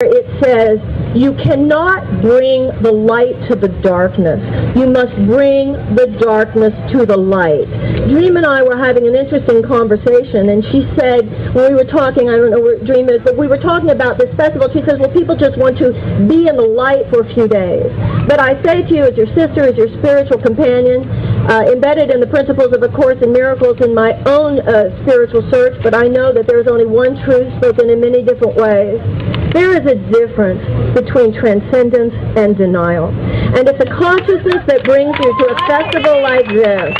it says, you cannot bring the light to the darkness. You must bring the darkness to the light. Dream and I were having an interesting conversation, and she said, when we were talking, I don't know where Dream is, but we were talking about this festival. She says, well, people just want to be in the light for a few days. But I say to you, as your sister, as your spiritual companion, embedded in the principles of A Course in Miracles in my own spiritual search, but I know that there is only one truth spoken in many different ways. There is a difference between transcendence and denial. And it's a consciousness that brings you to a festival like this.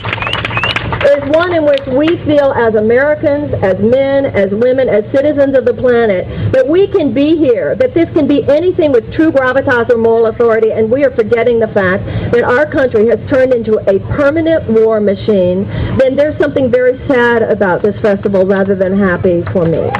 Is one in which we feel as Americans, as men, as women, as citizens of the planet, that we can be here, that this can be anything with true gravitas or moral authority, and we are forgetting the fact that our country has turned into a permanent war machine. Then there's something very sad about this festival rather than happy for me.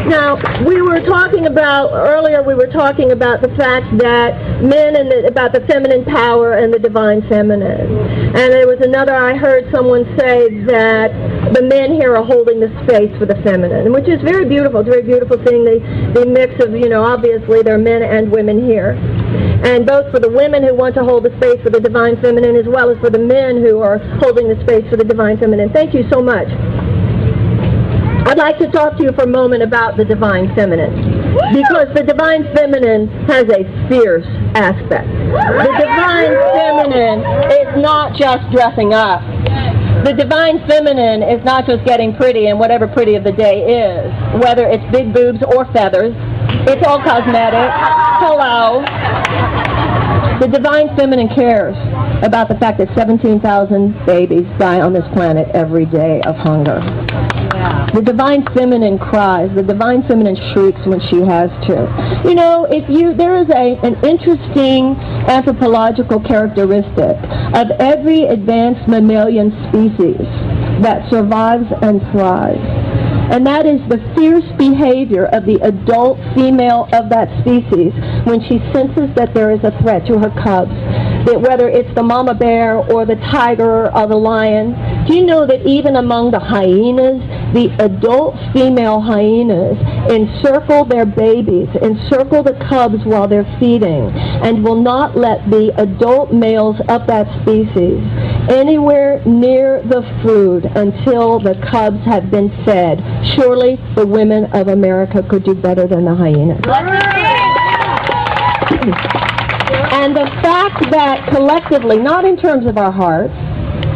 Now, earlier we were talking about the fact that men and about the feminine power and the divine feminine. And there was I heard someone say that the men here are holding the space for the feminine, which is very beautiful. It's very beautiful seeing the mix of, obviously there are men and women here. And both for the women who want to hold the space for the divine feminine as well as for the men who are holding the space for the divine feminine. Thank you so much. I'd like to talk to you for a moment about the divine feminine, because the divine feminine has a fierce aspect. The divine feminine is not just dressing up. The divine feminine is not just getting pretty and whatever pretty of the day is, whether it's big boobs or feathers. It's all cosmetic. Hello. The divine feminine cares about the fact that 17,000 babies die on this planet every day of hunger. The divine feminine cries. The divine feminine shrieks when she has to. There is an interesting anthropological characteristic of every advanced mammalian species that survives and thrives. And that is the fierce behavior of the adult female of that species when she senses that there is a threat to her cubs. That whether it's the mama bear or the tiger or the lion, do you know that even among the hyenas, the adult female hyenas encircle their babies, encircle the cubs while they're feeding, and will not let the adult males of that species anywhere near the food until the cubs have been fed. Surely the women of America could do better than the hyenas. And the fact that collectively, not in terms of our hearts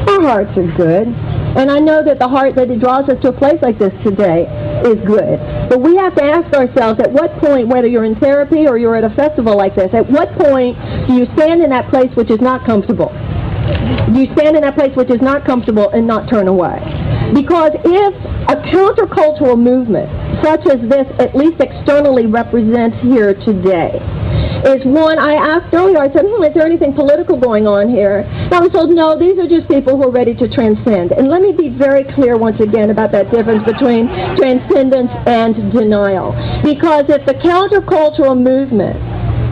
are good. And I know that the heart that draws us to a place like this today is good. But we have to ask ourselves, at what point, whether you're in therapy or you're at a festival like this, at what point do you stand in that place which is not comfortable? Do you stand in that place which is not comfortable and not turn away? Because if a countercultural movement, such as this at least externally represents here today, is one, I asked earlier, I said, is there anything political going on here? And I was told, no, these are just people who are ready to transcend. And let me be very clear once again about that difference between transcendence and denial. Because if the countercultural movement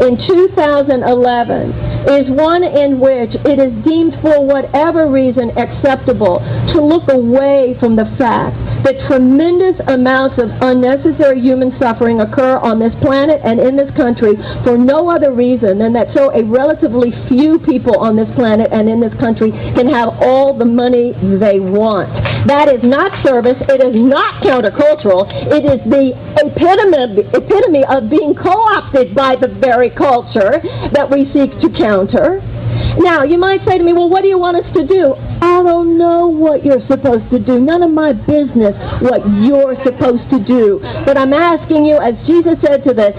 in 2011 is one in which it is deemed for whatever reason acceptable to look away from the fact that tremendous amounts of unnecessary human suffering occur on this planet and in this country for no other reason than that so a relatively few people on this planet and in this country can have all the money they want. That is not service. It is not countercultural. It is the epitome of being co-opted by the very culture that we seek to counter. Now, you might say to me, well, what do you want us to do? I don't know what you're supposed to do. None of my business what you're supposed to do. But I'm asking you, as Jesus said to the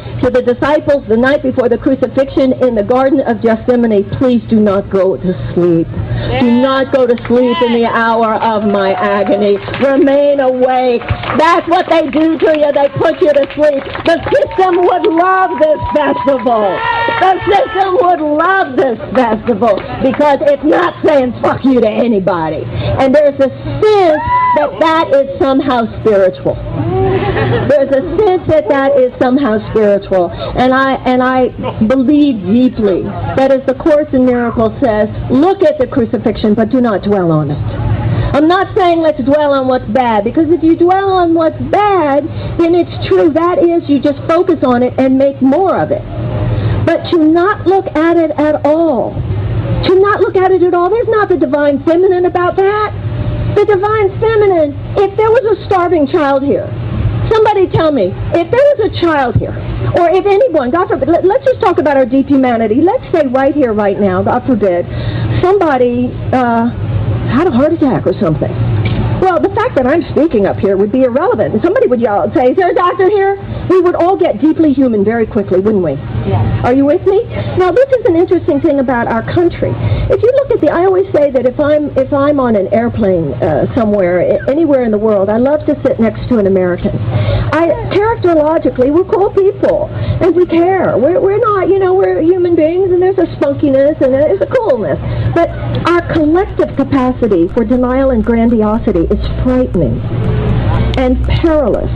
disciples the night before the crucifixion in the Garden of Gethsemane, please do not go to sleep. Do not go to sleep in the hour of my agony. Remain awake. That's what they do to you. They put you to sleep. The system would love this festival. The system would love this festival because it's not saying fuck you to anybody. And there's a sense that is somehow spiritual. There's a sense that is somehow spiritual. And I believe deeply that as the Course in Miracles says, look at the crucifixion, but do not dwell on it. I'm not saying let's dwell on what's bad, because if you dwell on what's bad, then it's true. That is, you just focus on it and make more of it. But to not look at it at all, there's not the divine feminine about that. The divine feminine, if there was a starving child here, somebody tell me, if there was a child here, or if anyone, God forbid, let's just talk about our deep humanity. Let's say right here, right now, God forbid, somebody had a heart attack or something. Well, the fact that I'm speaking up here would be irrelevant. And somebody would yell and say, is there a doctor here? We would all get deeply human very quickly, wouldn't we? Yes. Are you with me? Now, this is an interesting thing about our country. If you look at I always say that if I'm on an airplane somewhere, anywhere in the world, I love to sit next to an American. Characterologically, we're cool people, and we care. We're not, we're human beings, and there's a spunkiness, and there's a coolness. But our collective capacity for denial and grandiosity is frightening and perilous.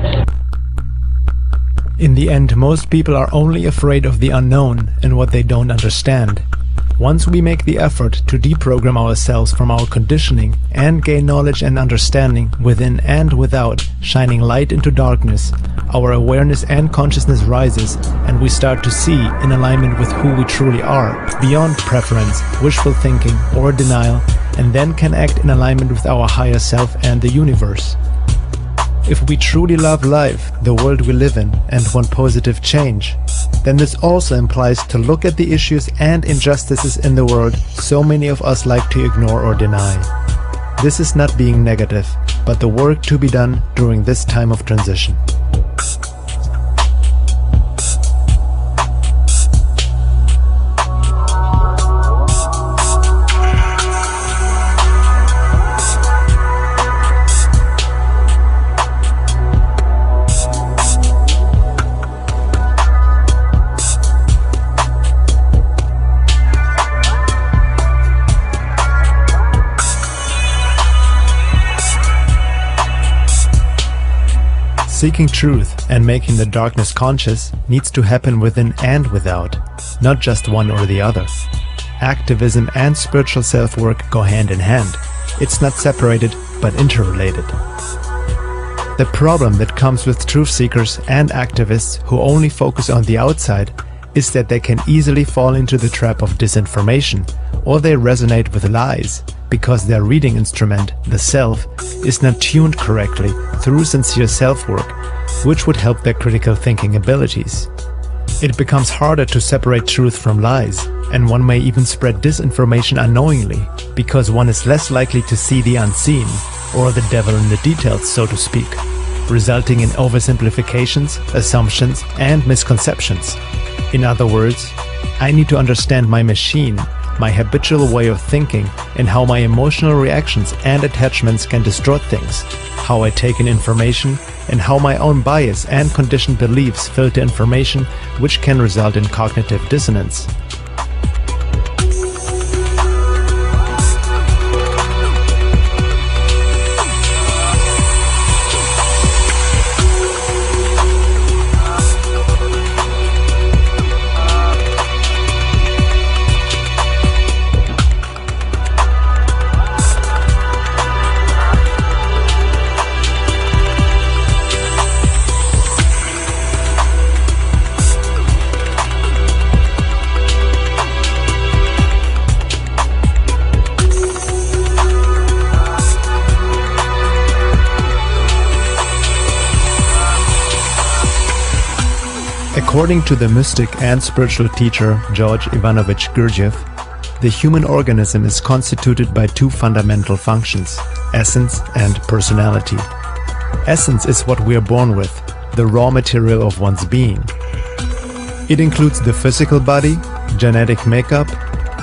In the end, most people are only afraid of the unknown and what they don't understand. Once we make the effort to deprogram ourselves from our conditioning and gain knowledge and understanding within and without, shining light into darkness, our awareness and consciousness rises, and we start to see in alignment with who we truly are, beyond preference, wishful thinking, or denial, and then can act in alignment with our higher self and the universe. If we truly love life, the world we live in, and want positive change, then this also implies to look at the issues and injustices in the world so many of us like to ignore or deny. This is not being negative, but the work to be done during this time of transition. Seeking truth and making the darkness conscious needs to happen within and without, not just one or the other. Activism and spiritual self-work go hand in hand. It's not separated, but interrelated. The problem that comes with truth seekers and activists who only focus on the outside is that they can easily fall into the trap of disinformation, or they resonate with lies, because their reading instrument, the self, is not tuned correctly through sincere self-work, which would help their critical thinking abilities. It becomes harder to separate truth from lies, and one may even spread disinformation unknowingly, because one is less likely to see the unseen, or the devil in the details, so to speak, resulting in oversimplifications, assumptions, and misconceptions. In other words, I need to understand my machine, my habitual way of thinking, and how my emotional reactions and attachments can distort things, how I take in information, and how my own bias and conditioned beliefs filter information, which can result in cognitive dissonance. According to the mystic and spiritual teacher George Ivanovich Gurdjieff, the human organism is constituted by two fundamental functions, essence and personality. Essence is what we are born with, the raw material of one's being. It includes the physical body, genetic makeup,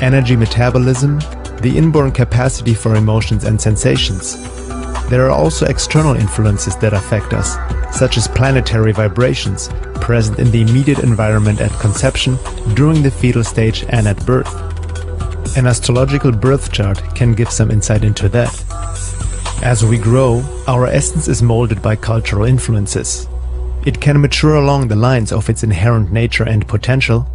energy metabolism, the inborn capacity for emotions and sensations. There are also external influences that affect us, such as planetary vibrations, present in the immediate environment at conception, during the fetal stage, and at birth. An astrological birth chart can give some insight into that. As we grow, our essence is molded by cultural influences. It can mature along the lines of its inherent nature and potential,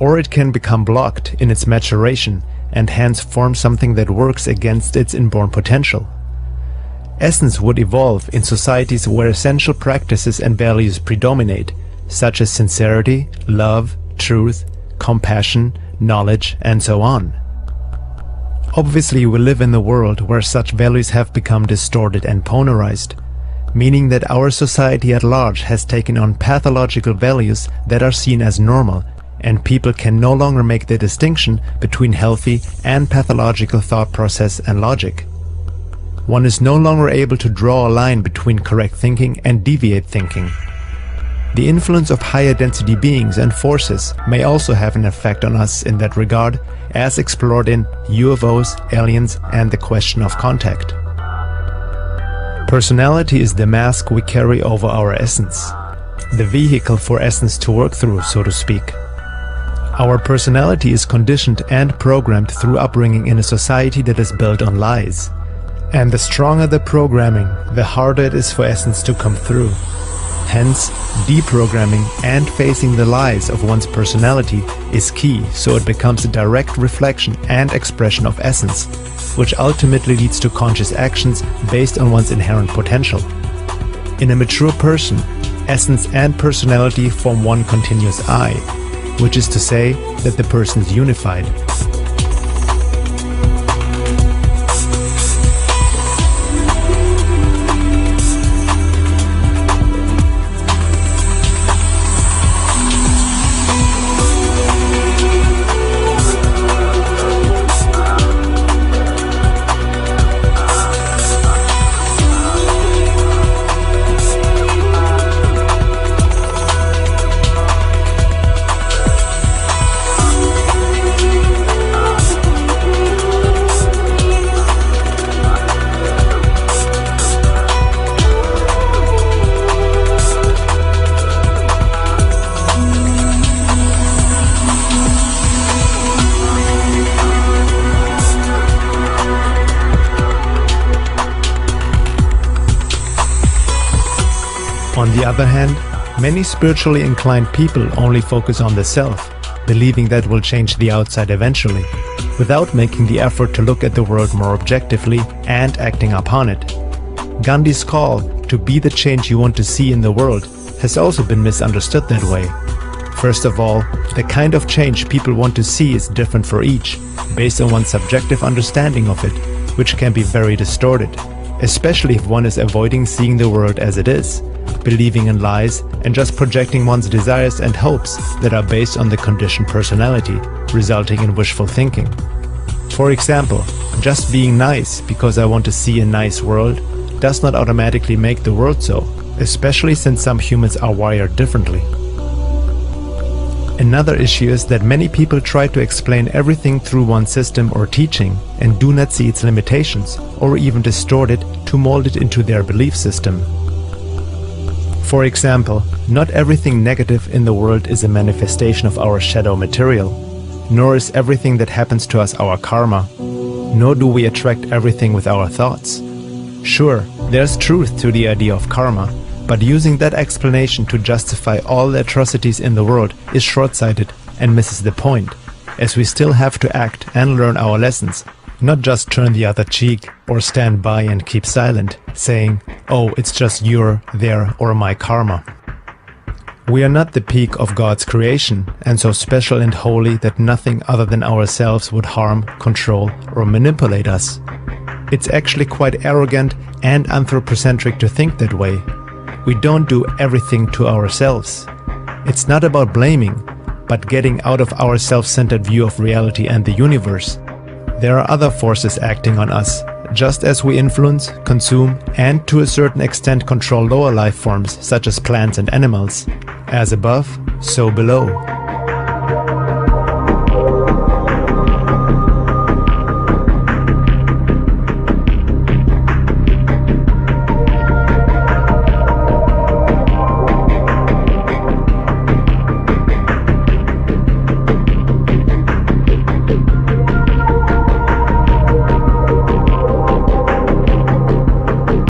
or it can become blocked in its maturation and hence form something that works against its inborn potential. Essence would evolve in societies where essential practices and values predominate, such as sincerity, love, truth, compassion, knowledge, and so on. Obviously, we live in a world where such values have become distorted and polarized, meaning that our society at large has taken on pathological values that are seen as normal, and people can no longer make the distinction between healthy and pathological thought process and logic. One is no longer able to draw a line between correct thinking and deviate thinking. The influence of higher density beings and forces may also have an effect on us in that regard, as explored in UFOs, aliens, and the question of contact. Personality is the mask we carry over our essence, the vehicle for essence to work through, so to speak. Our personality is conditioned and programmed through upbringing in a society that is built on lies. And the stronger the programming, the harder it is for essence to come through. Hence, deprogramming and facing the lies of one's personality is key, so it becomes a direct reflection and expression of essence, which ultimately leads to conscious actions based on one's inherent potential. In a mature person, essence and personality form one continuous I, which is to say that the person is unified. On the other hand, many spiritually inclined people only focus on the self, believing that will change the outside eventually, without making the effort to look at the world more objectively and acting upon it. Gandhi's call to be the change you want to see in the world has also been misunderstood that way. First of all, the kind of change people want to see is different for each, based on one's subjective understanding of it, which can be very distorted, especially if one is avoiding seeing the world as it is, believing in lies, and just projecting one's desires and hopes that are based on the conditioned personality, resulting in wishful thinking. For example, just being nice because I want to see a nice world does not automatically make the world so, especially since some humans are wired differently. Another issue is that many people try to explain everything through one system or teaching and do not see its limitations, or even distort it to mold it into their belief system. For example, not everything negative in the world is a manifestation of our shadow material, nor is everything that happens to us our karma, nor do we attract everything with our thoughts. Sure, there's truth to the idea of karma, but using that explanation to justify all the atrocities in the world is short-sighted and misses the point, as we still have to act and learn our lessons, not just turn the other cheek or stand by and keep silent, saying, "Oh, it's just your, their, or my karma." We are not the peak of God's creation, and so special and holy that nothing other than ourselves would harm, control, or manipulate us. It's actually quite arrogant and anthropocentric to think that way. We don't do everything to ourselves. It's not about blaming, but getting out of our self-centered view of reality and the universe. There are other forces acting on us, just as we influence, consume, and to a certain extent control lower life forms such as plants and animals. As above, so below.